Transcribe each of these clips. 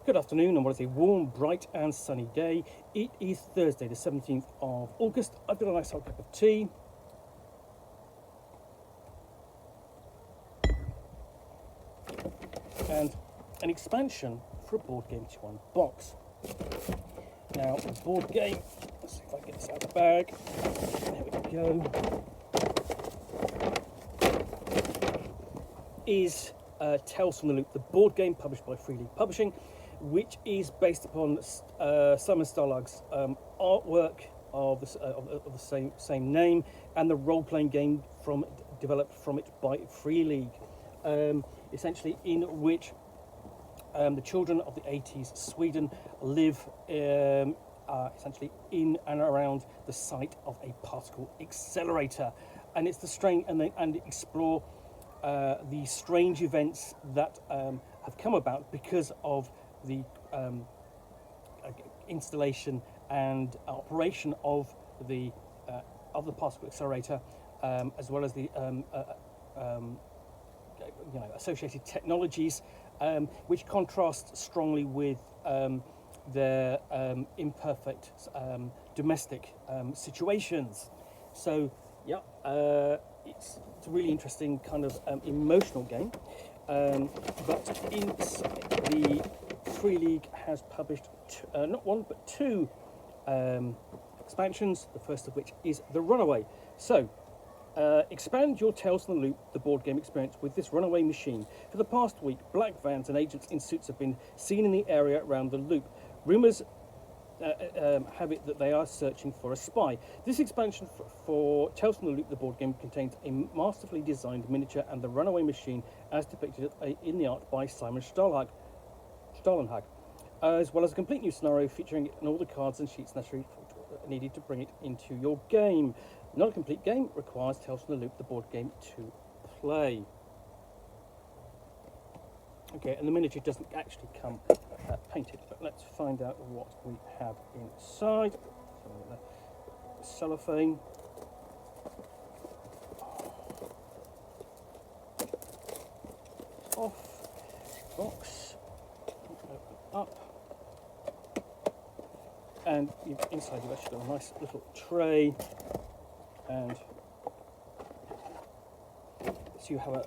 Good afternoon, and what is a warm, bright, and sunny day. It is Thursday, the 17th of August. I've got a nice hot cup of tea. And an expansion for a board game to unbox. Now, the board game, let's see if I can get this out of the bag. There we go. Is Tales from the Loop, the board game published by Free League Publishing, which is based upon Simon Stålenhag's artwork of the same name, and the role-playing game developed from it by Free League, essentially in which the children of the 80s Sweden live essentially in and around the site of a particle accelerator, and it's and explore the strange events that have come about because of the installation and operation of the particle accelerator, as well as the associated technologies, which contrast strongly with their imperfect domestic situations. So, yeah, it's a really interesting kind of emotional game. But inside, the Free League has published not one but two expansions, the first of which is the Runaway. So, expand your Tales from the Loop, the board game experience, with this Runaway machine. For the past week, black vans and agents in suits have been seen in the area around the loop. Rumours have it that they are searching for a spy. This expansion for Tales from the Loop, the board game, contains a masterfully designed miniature and the Runaway machine as depicted in the art by Simon Stålenhag, as well as a complete new scenario featuring it and all the cards and sheets necessary needed to bring it into your game. Not a complete game, requires Tales from the Loop, the board game, to play. Okay, and the miniature doesn't actually come painted, but let's find out what we have inside. So, cellophane. Off. Box. Open up. And inside you've actually got a nice little tray. And so you have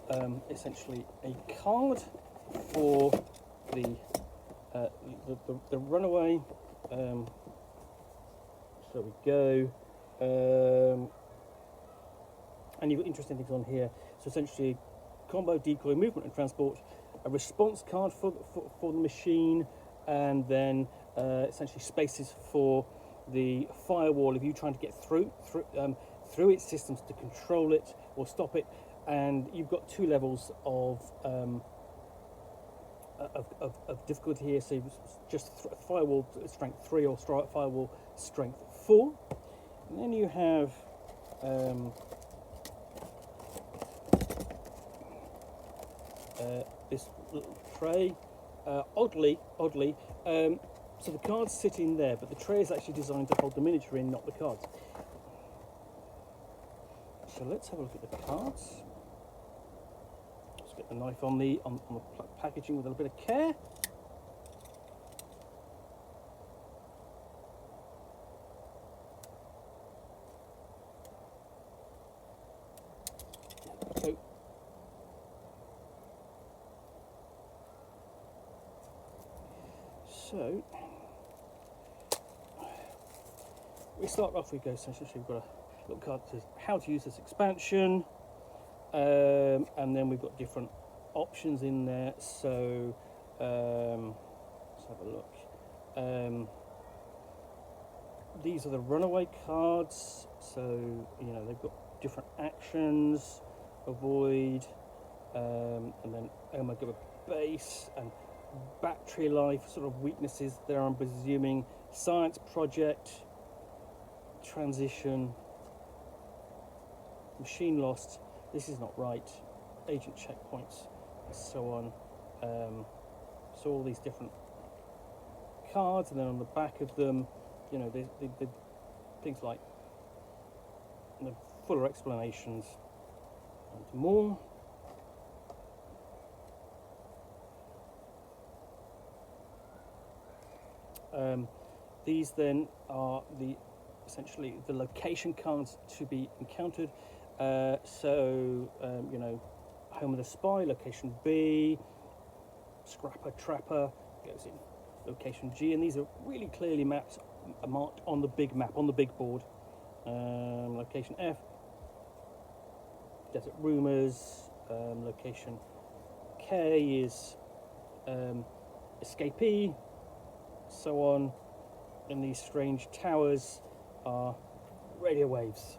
essentially a card for the Runaway. So we go, and you've got interesting things on here. So essentially, combo, decoy, movement and transport, a response card for the machine, and then essentially spaces for the firewall if you're trying to get through its systems to control it or stop it. And you've got two levels of difficulty here. So just firewall strength 3 or firewall strength 4. And then you have this little tray. Oddly, so the cards sit in there, but the tray is actually designed to hold the miniature in, not the cards. So let's have a look at the cards. Let's get the knife on the packaging with a little bit of care. So we start off. We go. So we've got a little card that says how to use this expansion, and then we've got different options in there. So let's have a look. These are the Runaway cards. So they've got different actions, avoid, and then Omega base and battery life, sort of weaknesses there, I'm presuming. Science project, transition, machine lost, this is not right, agent checkpoints, and so on. So all these different cards, and then on the back of them, the things like fuller explanations and more. These then are essentially the location cards to be encountered. You know, Home of the Spy, location B, Scrapper Trapper goes in location G, and these are really clearly marked on the big map, on the big board. Location F, Desert Rumours. Location K is Escapee, so on, and these strange towers are radio waves.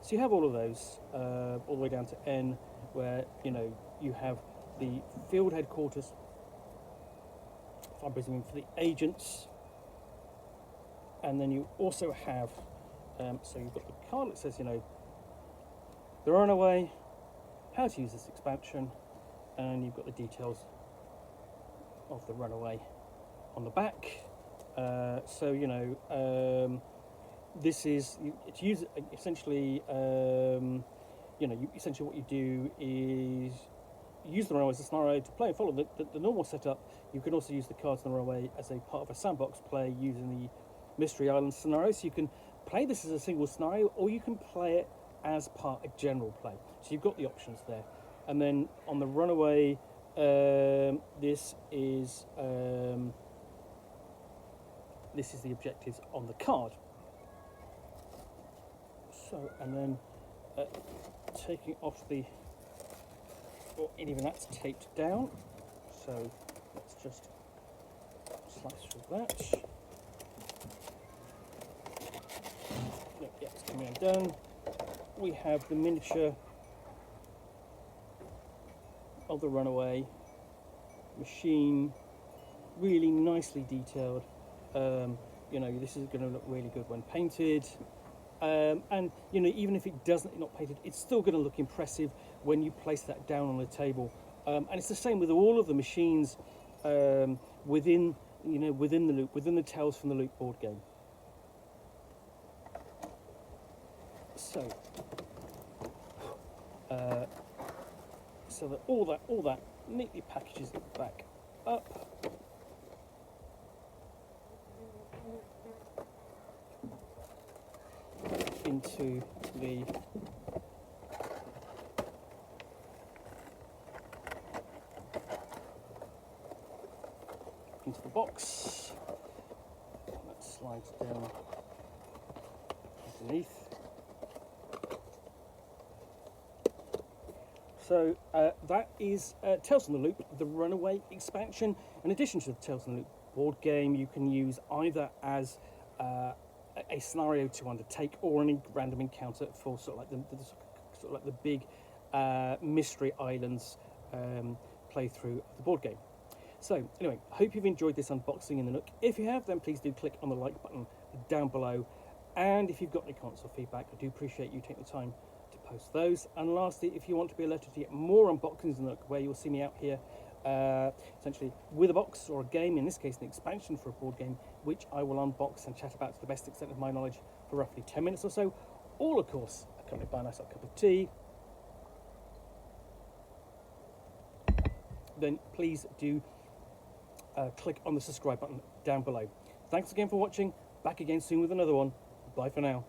So you have all of those, all the way down to N, where, you know, you have the field headquarters, I'm presuming for the agents, and then you also have, so you've got the card that says, you know, the Runaway, how to use this expansion, and you've got the details of the Runaway on the back. So, you know, this is, to use it essentially, you know, essentially what you do is use the Runaway as a scenario to play and follow the normal setup. You can also use the cards in the Runaway as a part of a sandbox play using the Mystery Island scenario. So you can play this as a single scenario, or you can play it as part of general play. So you've got the options there. And then on the Runaway, this is the objectives on the card. So, and then taking off the, or even that's taped down. So let's just slice through that. No, yeah, it's coming undone. We have the miniature of the Runaway machine, really nicely detailed. You know, this is going to look really good when painted. And you know, even if it doesn't, not painted, it's still going to look impressive when you place that down on the table. And it's the same with all of the machines within, you know, within the Loop, within the Tales from the Loop board game. So, so that all that neatly packages it back up. Into the box. That slides down underneath. So that is Tales from the Loop, the Runaway expansion. In addition to the Tales from the Loop board game, you can use either as a scenario to undertake, or any random encounter for sort of like the big Mystery Islands playthrough of the board game. So anyway, I hope you've enjoyed this unboxing in the Nook. If you have, then please do click on the like button down below. And if you've got any comments or feedback, I do appreciate you taking the time to post those. And lastly, if you want to be alerted to get more unboxings in the Nook, where you'll see me out here essentially with a box or a game, in this case an expansion for a board game, which I will unbox and chat about to the best extent of my knowledge for roughly 10 minutes or so, all of course accompanied by a nice hot cup of tea, then please do click on the subscribe button down below. Thanks again for watching. Back again soon with another one. Bye for now.